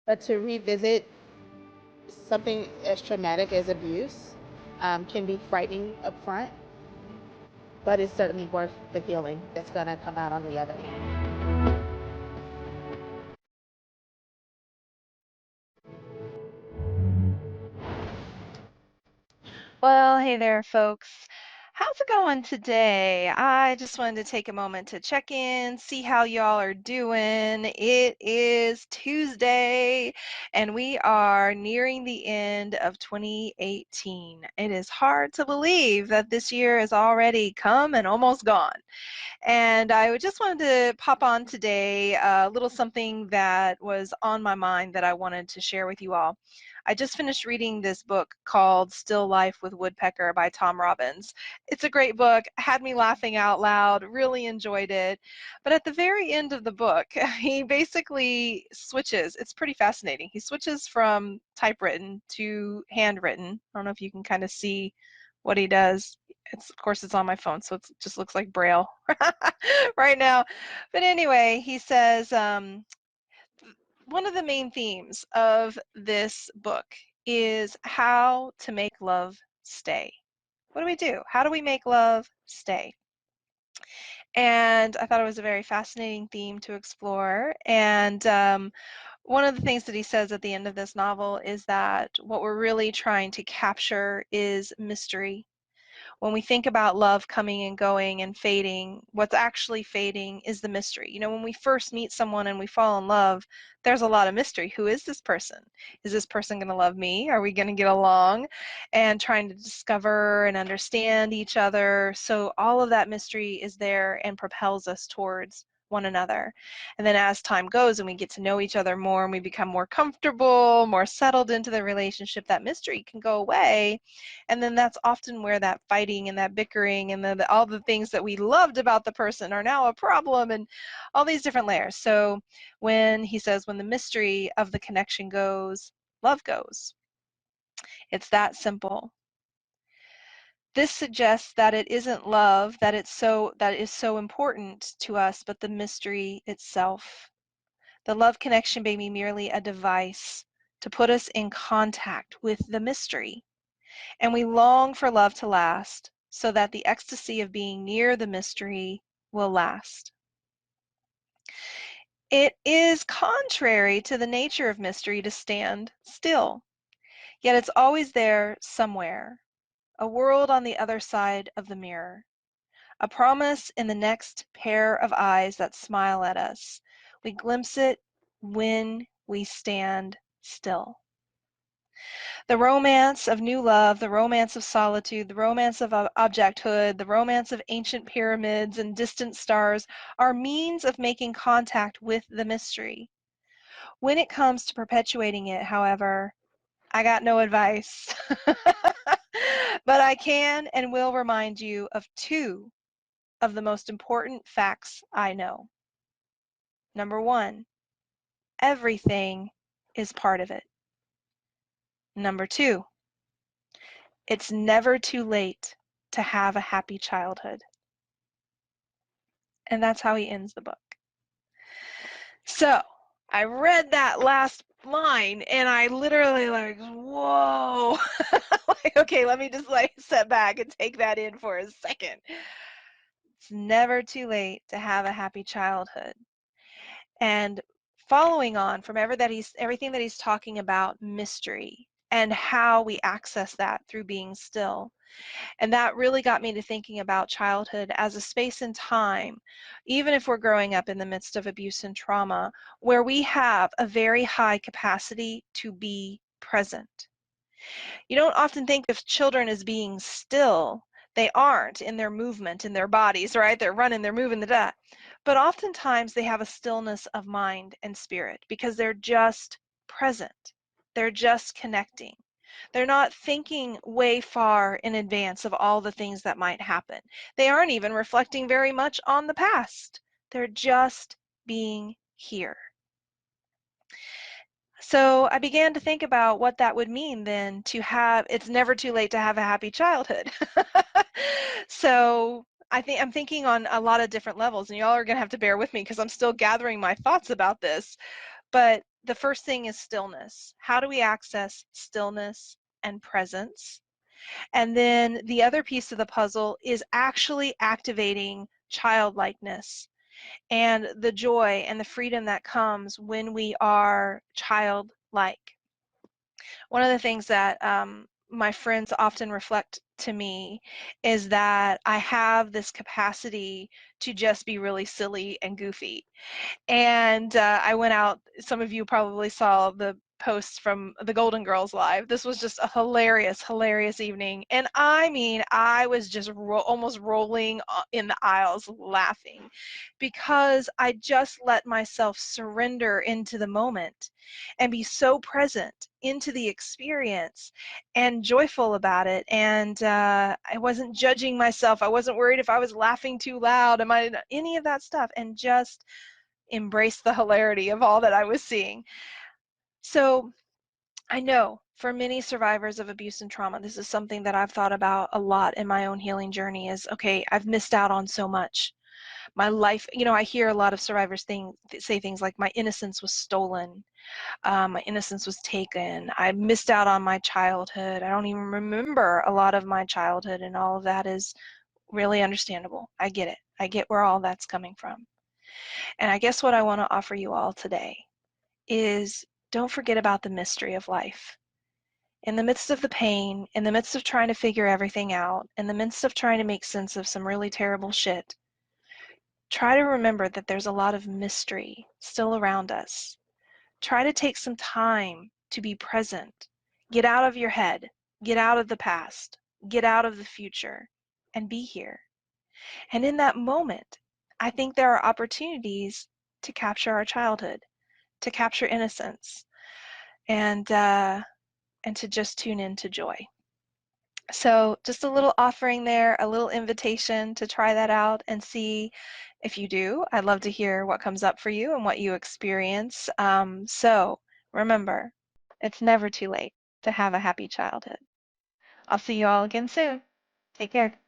But to revisit something as traumatic as abuse can be frightening up front, but it's certainly worth the healing that's going to come out on the other end. Well, hey there, folks. How's it going today? I just wanted to take a moment to check in, see how y'all are doing. It is Tuesday, and we are nearing the end of 2018. It is hard to believe that this year is already come and almost gone. And I just wanted to pop on today a little something that was on my mind that I wanted to share with you all. I just finished reading this book called Still Life with Woodpecker by Tom Robbins. It's a great book, had me laughing out loud, really enjoyed it. But at the very end of the book, he basically switches. It's pretty fascinating. He switches from typewritten to handwritten. I don't know if you can kind of see what he does. Of course, it's on my phone, so it just looks like Braille right now. But anyway, he says, one of the main themes of this book is how to make love stay. What do we do? How do we make love stay? And I thought it was a very fascinating theme to explore. And one of the things that he says at the end of this novel is that what we're really trying to capture is mystery. When we think about love coming and going and fading, what's actually fading is the mystery. You know, when we first meet someone and we fall in love, there's a lot of mystery. Who is this person? Is this person going to love me? Are we going to get along? And trying to discover and understand each other. So all of that mystery is there and propels us towards one another. And then as time goes and we get to know each other more and we become more comfortable, more settled into the relationship, that mystery can go away. And then that's often where that fighting and that bickering and all the things that we loved about the person are now a problem, and all these different layers. So when he says, when the mystery of the connection goes, love goes. It's that simple. This suggests that it isn't love that is so important to us, but the mystery itself. The love connection may be merely a device to put us in contact with the mystery. And we long for love to last so that the ecstasy of being near the mystery will last. It is contrary to the nature of mystery to stand still, yet it's always there somewhere, a world on the other side of the mirror, a promise in the next pair of eyes that smile at us. We glimpse it when we stand still. The romance of new love, the romance of solitude, the romance of objecthood, the romance of ancient pyramids and distant stars are means of making contact with the mystery. When it comes to perpetuating it, however, I got no advice. But I can and will remind you of two of the most important facts I know. Number one, everything is part of it. Number two, it's never too late to have a happy childhood. And that's how he ends the book. So I read that last line and I literally like, whoa. Like, okay, let me just like step back and take that in for a second. It's never too late to have a happy childhood. And following on from everything that he's talking about mystery and how we access that through being still. And that really got me to thinking about childhood as a space and time, even if we're growing up in the midst of abuse and trauma, where we have a very high capacity to be present. You don't often think of children as being still. They aren't in their movement, in their bodies, right? They're running, they're moving, but oftentimes they have a stillness of mind and spirit because they're just present. They're just connecting. They're not thinking way far in advance of all the things that might happen. They aren't even reflecting very much on the past. They're just being here. So I began to think about what that would mean then to have, it's never too late to have a happy childhood. So I'm thinking on a lot of different levels, and y'all are going to have to bear with me because I'm still gathering my thoughts about this. But the first thing is stillness. How do we access stillness and presence? And then the other piece of the puzzle is actually activating childlikeness and the joy and the freedom that comes when we are childlike. One of the things that my friends often reflect to me is that I have this capacity to just be really silly and goofy. And I went out, some of you probably saw the posts from the Golden Girls live. This was just a hilarious, hilarious evening. And I mean, I was just almost rolling in the aisles laughing because I just let myself surrender into the moment and be so present into the experience and joyful about it. And I wasn't judging myself. I wasn't worried if I was laughing too loud, am I, any of that stuff, and just embrace the hilarity of all that I was seeing. So I know for many survivors of abuse and trauma, this is something that I've thought about a lot in my own healing journey is, okay, I've missed out on so much. My life, you know, I hear a lot of survivors say things like, my innocence was stolen, my innocence was taken, I missed out on my childhood, I don't even remember a lot of my childhood, and all of that is really understandable. I get it. I get where all that's coming from. And I guess what I want to offer you all today is, don't forget about the mystery of life. In the midst of the pain, in the midst of trying to figure everything out, in the midst of trying to make sense of some really terrible shit, try to remember that there's a lot of mystery still around us. Try to take some time to be present. Get out of your head. Get out of the past. Get out of the future and be here. And in that moment, I think there are opportunities to capture our childhood, to capture innocence, and to just tune into joy. So just a little offering there, a little invitation to try that out and see if you do. I'd love to hear what comes up for you and what you experience. So remember, it's never too late to have a happy childhood. I'll see you all again soon. Take care.